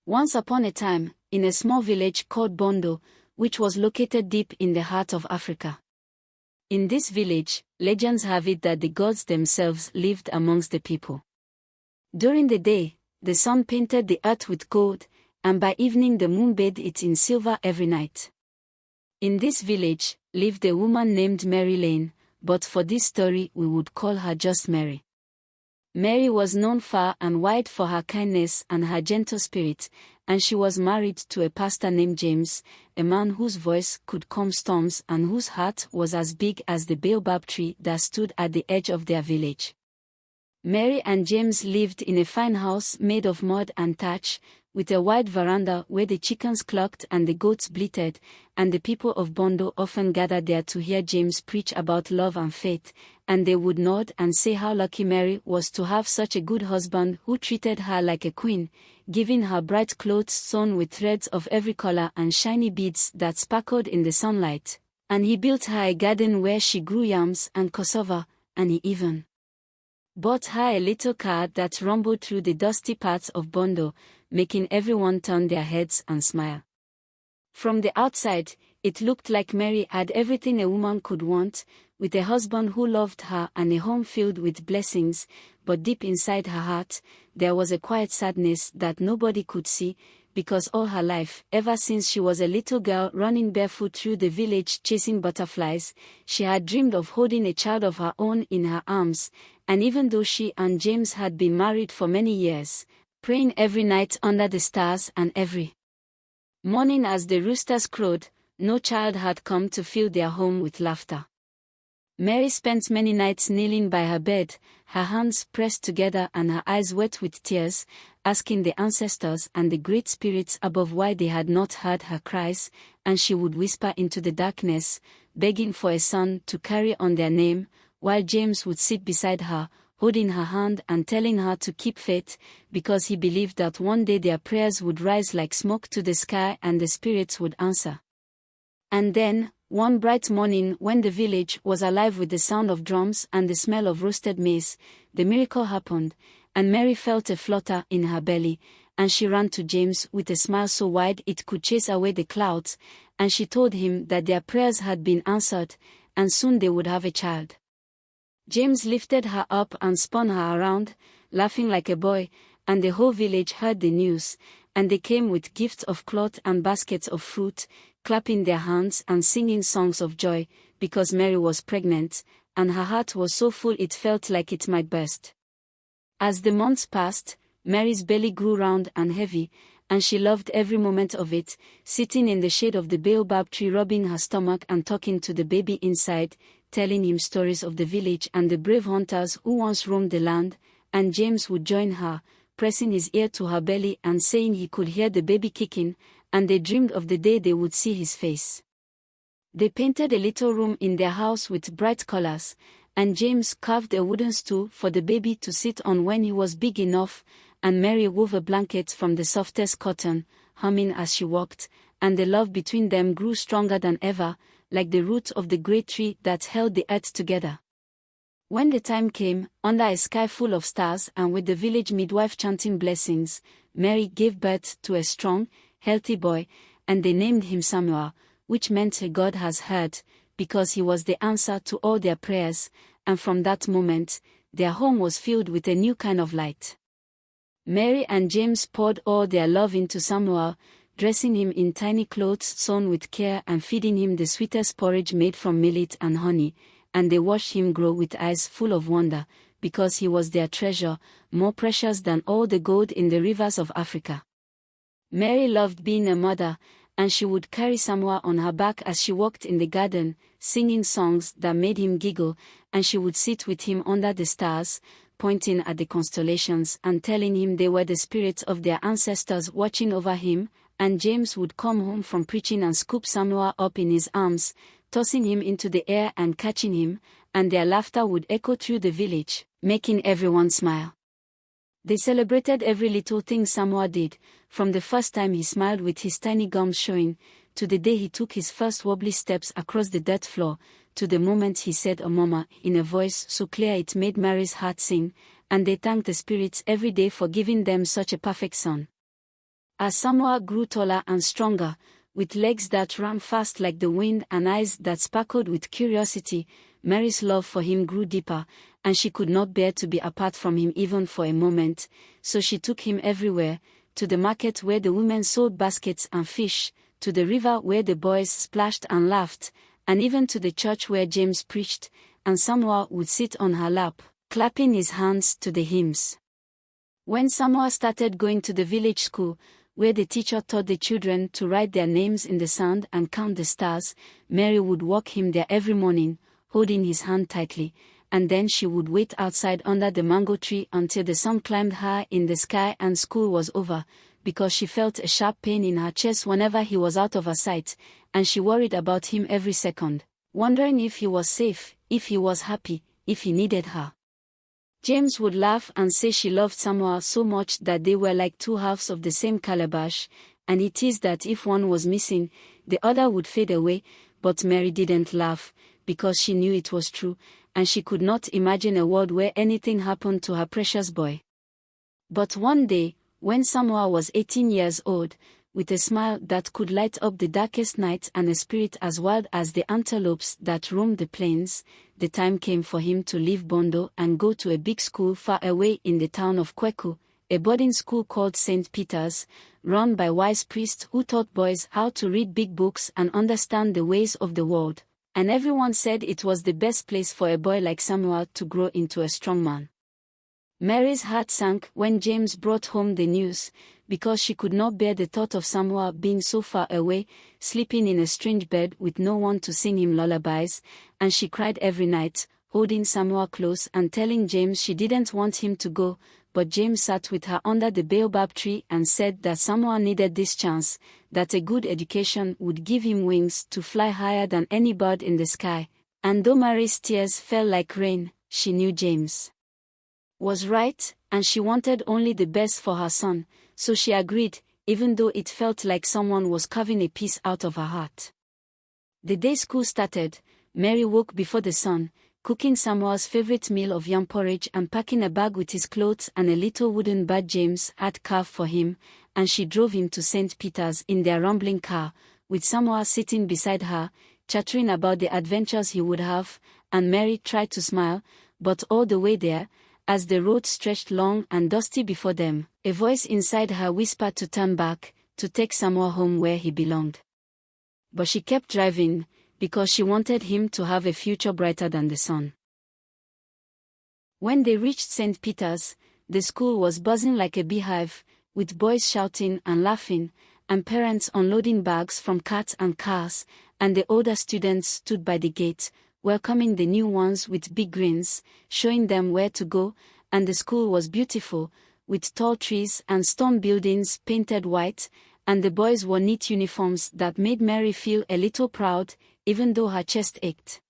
Once upon a time, in a small village called Bondo, which was located deep in the heart of Africa. In this village, legends have it that the gods themselves lived amongst the people. During the day, the sun painted the earth with gold, and by evening the moon bathed it in silver every night. In this village, lived a woman named Mary Lane, but for this story we would call her just Mary. Mary was known far and wide for her kindness and her gentle spirit, and she was married to a pastor named James, a man whose voice could calm storms and whose heart was as big as the baobab tree that stood at the edge of their village. Mary and James lived in a fine house made of mud and thatch, with a wide veranda where the chickens clucked and the goats bleated, and the people of Bondo often gathered there to hear James preach about love and faith, and they would nod and say how lucky Mary was to have such a good husband who treated her like a queen, giving her bright clothes sewn with threads of every color and shiny beads that sparkled in the sunlight, and he built her a garden where she grew yams and cassava, and he even bought her a little car that rumbled through the dusty paths of Bondo, making everyone turn their heads and smile. From the outside, it looked like Mary had everything a woman could want, with a husband who loved her and a home filled with blessings, but deep inside her heart, there was a quiet sadness that nobody could see, because all her life, ever since she was a little girl running barefoot through the village chasing butterflies, she had dreamed of holding a child of her own in her arms, and even though she and James had been married for many years, praying every night under the stars and every morning as the roosters crowed, no child had come to fill their home with laughter. Mary spent many nights kneeling by her bed, her hands pressed together and her eyes wet with tears, asking the ancestors and the great spirits above why they had not heard her cries, and she would whisper into the darkness, begging for a son to carry on their name, while James would sit beside her, holding her hand and telling her to keep faith, because he believed that one day their prayers would rise like smoke to the sky and the spirits would answer. And then, one bright morning when the village was alive with the sound of drums and the smell of roasted maize, the miracle happened, and Mary felt a flutter in her belly, and she ran to James with a smile so wide it could chase away the clouds, and she told him that their prayers had been answered, and soon they would have a child. James lifted her up and spun her around, laughing like a boy, and the whole village heard the news, and they came with gifts of cloth and baskets of fruit, clapping their hands and singing songs of joy, because Mary was pregnant, and her heart was so full it felt like it might burst. As the months passed, Mary's belly grew round and heavy, and she loved every moment of it, sitting in the shade of the baobab tree rubbing her stomach and talking to the baby inside, telling him stories of the village and the brave hunters who once roamed the land, and James would join her, pressing his ear to her belly and saying he could hear the baby kicking, and they dreamed of the day they would see his face. They painted a little room in their house with bright colors, and James carved a wooden stool for the baby to sit on when he was big enough, and Mary wove a blanket from the softest cotton, humming as she walked, and the love between them grew stronger than ever, like the roots of the great tree that held the earth together. When the time came, under a sky full of stars and with the village midwife chanting blessings, Mary gave birth to a strong, healthy boy, and they named him Samuel, which meant God has heard, because he was the answer to all their prayers, and from that moment, their home was filled with a new kind of light. Mary and James poured all their love into Samuel, dressing him in tiny clothes sewn with care and feeding him the sweetest porridge made from millet and honey, and they watched him grow with eyes full of wonder, because he was their treasure, more precious than all the gold in the rivers of Africa. Mary loved being a mother, and she would carry Samuel on her back as she walked in the garden, singing songs that made him giggle, and she would sit with him under the stars, pointing at the constellations and telling him they were the spirits of their ancestors watching over him, and James would come home from preaching and scoop Samuel up in his arms, tossing him into the air and catching him, and their laughter would echo through the village, making everyone smile. They celebrated every little thing Samuel did, from the first time he smiled with his tiny gums showing, to the day he took his first wobbly steps across the dirt floor, to the moment he said "Oh mama" in a voice so clear it made Mary's heart sing, and they thanked the spirits every day for giving them such a perfect son. As Samoa grew taller and stronger, with legs that ran fast like the wind and eyes that sparkled with curiosity, Mary's love for him grew deeper, and she could not bear to be apart from him even for a moment, so she took him everywhere, to the market where the women sold baskets and fish, to the river where the boys splashed and laughed, and even to the church where James preached, and Samoa would sit on her lap, clapping his hands to the hymns. When Samoa started going to the village school, where the teacher taught the children to write their names in the sand and count the stars, Mary would walk him there every morning, holding his hand tightly, and then she would wait outside under the mango tree until the sun climbed high in the sky and school was over, because she felt a sharp pain in her chest whenever he was out of her sight, and she worried about him every second, wondering if he was safe, if he was happy, if he needed her. James would laugh and say she loved Samoa so much that they were like two halves of the same calabash, and he teased that if one was missing, the other would fade away, but Mary didn't laugh, because she knew it was true, and she could not imagine a world where anything happened to her precious boy. But one day, when Samoa was 18 years old, with a smile that could light up the darkest night and a spirit as wild as the antelopes that roamed the plains, the time came for him to leave Bondo and go to a big school far away in the town of Kweku, a boarding school called St. Peter's, run by wise priests who taught boys how to read big books and understand the ways of the world, and everyone said it was the best place for a boy like Samuel to grow into a strong man. Mary's heart sank when James brought home the news, because she could not bear the thought of Samuel being so far away, sleeping in a strange bed with no one to sing him lullabies, and she cried every night, holding Samuel close and telling James she didn't want him to go, but James sat with her under the baobab tree and said that Samuel needed this chance, that a good education would give him wings to fly higher than any bird in the sky, and though Mary's tears fell like rain, she knew James was right, and she wanted only the best for her son, so she agreed, even though it felt like someone was carving a piece out of her heart. The day school started, Mary woke before the sun, cooking Samuel's favorite meal of yam porridge and packing a bag with his clothes and a little wooden bird James had carved for him, and she drove him to St. Peter's in their rumbling car, with Samuel sitting beside her, chattering about the adventures he would have, and Mary tried to smile, but all the way there, as the road stretched long and dusty before them, a voice inside her whispered to turn back, to take Samuel home where he belonged. But she kept driving, because she wanted him to have a future brighter than the sun. When they reached St. Peter's, the school was buzzing like a beehive, with boys shouting and laughing, and parents unloading bags from carts and cars, and the older students stood by the gate, welcoming the new ones with big grins, showing them where to go, and the school was beautiful, with tall trees and stone buildings painted white, and the boys wore neat uniforms that made Mary feel a little proud, even though her chest ached.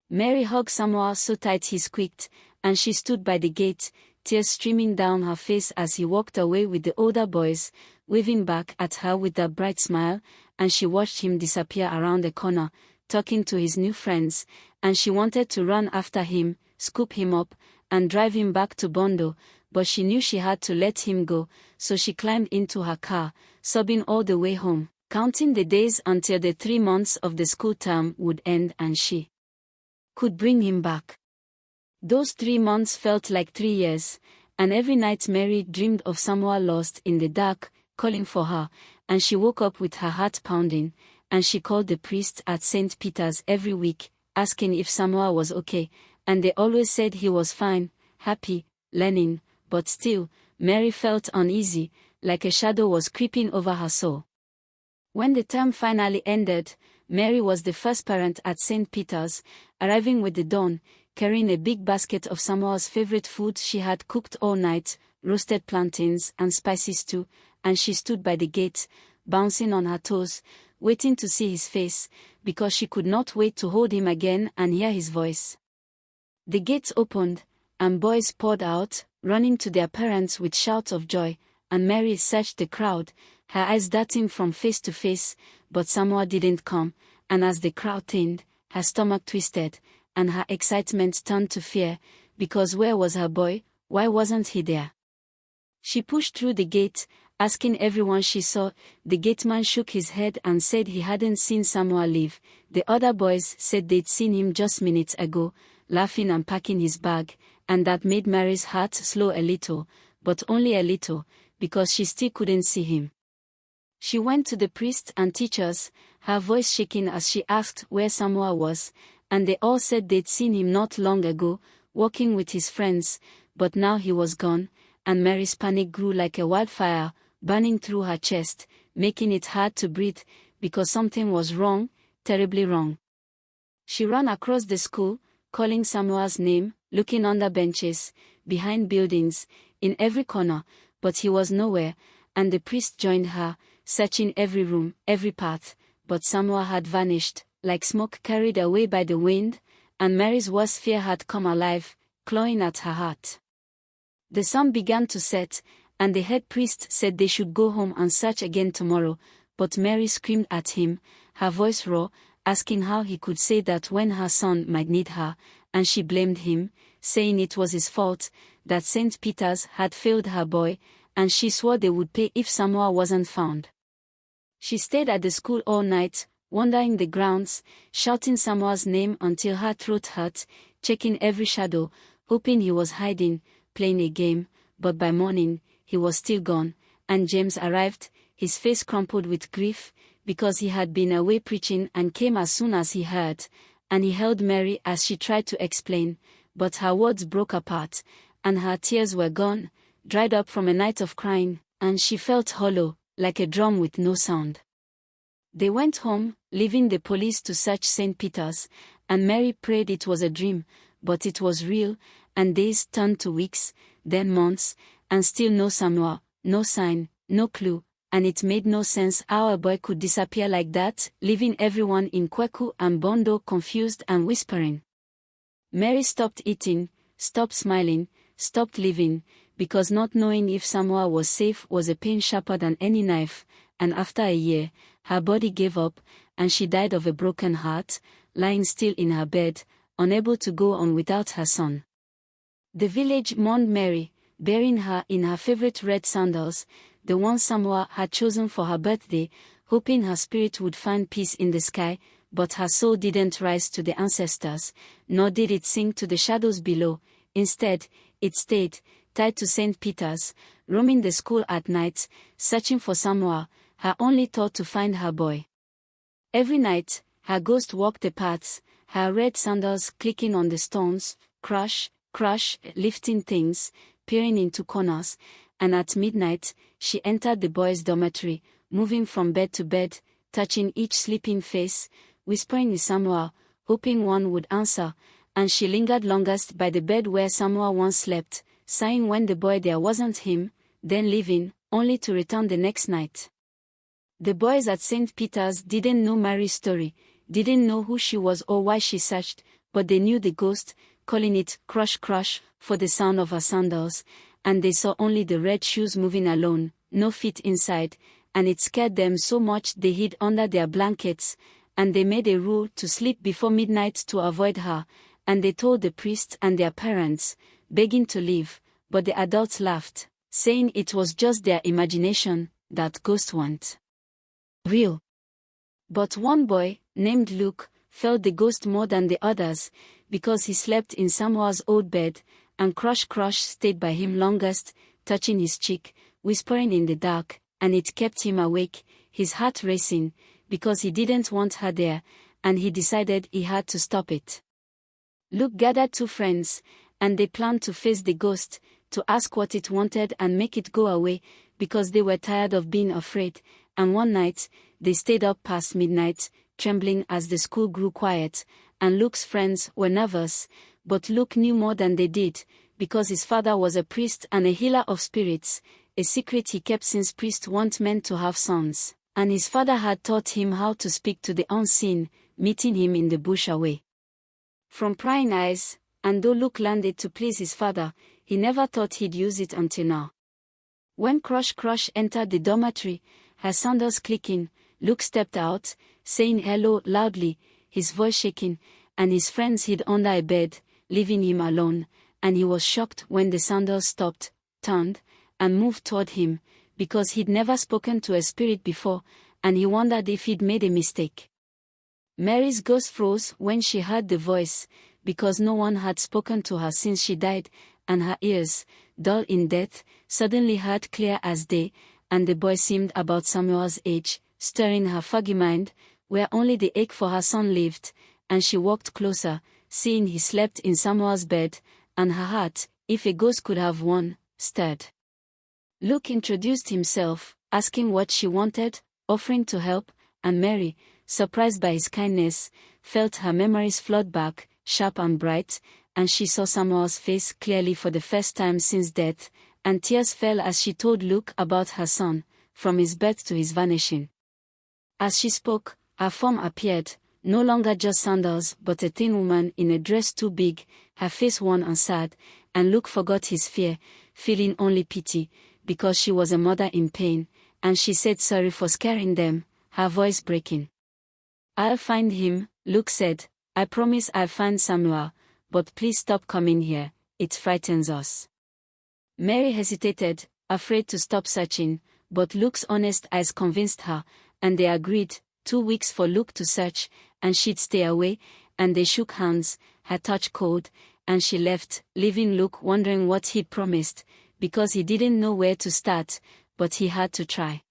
Mary hugged Samuel so tight he squeaked, and she stood by the gate, tears streaming down her face as he walked away with the older boys, waving back at her with a bright smile, and she watched him disappear around the corner, talking to his new friends, and she wanted to run after him, scoop him up, and drive him back to Bondo, but she knew she had to let him go, so she climbed into her car, sobbing all the way home, counting the days until the 3 months of the school term would end and she could bring him back. Those 3 months felt like 3 years, and every night Mary dreamed of Samuel lost in the dark, calling for her, and she woke up with her heart pounding, and she called the priest at St. Peter's every week, asking if Samuel was okay, and they always said he was fine, happy, learning, but still, Mary felt uneasy, like a shadow was creeping over her soul. When the term finally ended, Mary was the first parent at St. Peter's, arriving with the dawn, carrying a big basket of Samuel's favorite food she had cooked all night, roasted plantains and spicy stew, and she stood by the gate, bouncing on her toes, waiting to see his face, because she could not wait to hold him again and hear his voice. The gates opened, and boys poured out, running to their parents with shouts of joy, and Mary searched the crowd, her eyes darting from face to face, but Samuel didn't come, and as the crowd thinned, her stomach twisted, and her excitement turned to fear, because where was her boy, why wasn't he there? She pushed through the gate, asking everyone she saw. The gateman shook his head and said he hadn't seen Samoa leave. The other boys said they'd seen him just minutes ago, laughing and packing his bag, and that made Mary's heart slow a little, but only a little, because she still couldn't see him. She went to the priests and teachers, her voice shaking as she asked where Samoa was, and they all said they'd seen him not long ago, walking with his friends, but now he was gone, and Mary's panic grew like a wildfire, burning through her chest, making it hard to breathe, because something was wrong, terribly wrong. She ran across the school, calling Samoa's name, looking under benches, behind buildings, in every corner, but he was nowhere, and the priest joined her, searching every room, every path, but Samoa had vanished, like smoke carried away by the wind, and Mary's worst fear had come alive, clawing at her heart. The sun began to set, and the head priest said they should go home and search again tomorrow, but Mary screamed at him, her voice raw, asking how he could say that when her son might need her, and she blamed him, saying it was his fault, that St. Peter's had failed her boy, and she swore they would pay if Samoa wasn't found. She stayed at the school all night, wandering the grounds, shouting Samoa's name until her throat hurt, checking every shadow, hoping he was hiding, playing a game, but by morning, he was still gone, and James arrived, his face crumpled with grief, because he had been away preaching and came as soon as he heard, and he held Mary as she tried to explain, but her words broke apart, and her tears were gone, dried up from a night of crying, and she felt hollow, like a drum with no sound. They went home, leaving the police to search St. Peter's, and Mary prayed it was a dream, but it was real, and days turned to weeks, then months, and still no Samoa, no sign, no clue, and it made no sense how a boy could disappear like that, leaving everyone in Kweku and Bondo confused and whispering. Mary stopped eating, stopped smiling, stopped living, because not knowing if Samoa was safe was a pain sharper than any knife, and after a year, her body gave up, and she died of a broken heart, lying still in her bed, unable to go on without her son. The village mourned Mary, burying her in her favorite red sandals, the one Samoa had chosen for her birthday, hoping her spirit would find peace in the sky, but her soul didn't rise to the ancestors, nor did it sink to the shadows below. Instead, it stayed, tied to St. Peter's, roaming the school at night, searching for Samoa, her only thought to find her boy. Every night, her ghost walked the paths, her red sandals clicking on the stones, crush, lifting things, peering into corners, and at midnight, she entered the boys' dormitory, moving from bed to bed, touching each sleeping face, whispering in Samoa, hoping one would answer, and she lingered longest by the bed where Samoa once slept, sighing when the boy there wasn't him, then leaving, only to return the next night. The boys at St. Peter's didn't know Mary's story, didn't know who she was or why she searched, but they knew the ghost, calling it crush for the sound of her sandals, and they saw only the red shoes moving alone, no feet inside, and it scared them so much they hid under their blankets, and they made a rule to sleep before midnight to avoid her, and they told the priests and their parents, begging to leave, but the adults laughed, saying it was just their imagination, that ghosts weren't real. But one boy, named Luke, felt the ghost more than the others, because he slept in Samoa's old bed, and Crush stayed by him longest, touching his cheek, whispering in the dark, and it kept him awake, his heart racing, because he didn't want her there, and he decided he had to stop it. Luke gathered 2 friends, and they planned to face the ghost, to ask what it wanted and make it go away, because they were tired of being afraid, and one night, they stayed up past midnight, trembling as the school grew quiet, and Luke's friends were nervous, but Luke knew more than they did, because his father was a priest and a healer of spirits, a secret he kept since priests weren't meant to have sons, and his father had taught him how to speak to the unseen, meeting him in the bush away from prying eyes, and though Luke learned it to please his father, he never thought he'd use it until now. When Crush entered the dormitory, her sandals clicking, Luke stepped out, saying hello loudly, his voice shaking, and his friends hid under a bed, leaving him alone, and he was shocked when the sandals stopped, turned, and moved toward him, because he'd never spoken to a spirit before, and he wondered if he'd made a mistake. Mary's ghost froze when she heard the voice, because no one had spoken to her since she died, and her ears, dull in death, suddenly heard clear as day, and the boy seemed about Samuel's age, stirring her foggy mind, where only the ache for her son lived, and she walked closer, seeing he slept in Samuel's bed, and her heart, if a ghost could have one, stirred. Luke introduced himself, asking what she wanted, offering to help, and Mary, surprised by his kindness, felt her memories flood back, sharp and bright, and she saw Samuel's face clearly for the first time since death, and tears fell as she told Luke about her son, from his birth to his vanishing. As she spoke, her form appeared, no longer just sandals but a thin woman in a dress too big, her face worn and sad, and Luke forgot his fear, feeling only pity, because she was a mother in pain, and she said sorry for scaring them, her voice breaking. "I'll find him," Luke said. "I promise I'll find Samuel, but please stop coming here, it frightens us." Mary hesitated, afraid to stop searching, but Luke's honest eyes convinced her, and they agreed, 2 weeks for Luke to search, and she'd stay away, and they shook hands, her touch cold, and she left, leaving Luke wondering what he'd promised, because he didn't know where to start, but he had to try.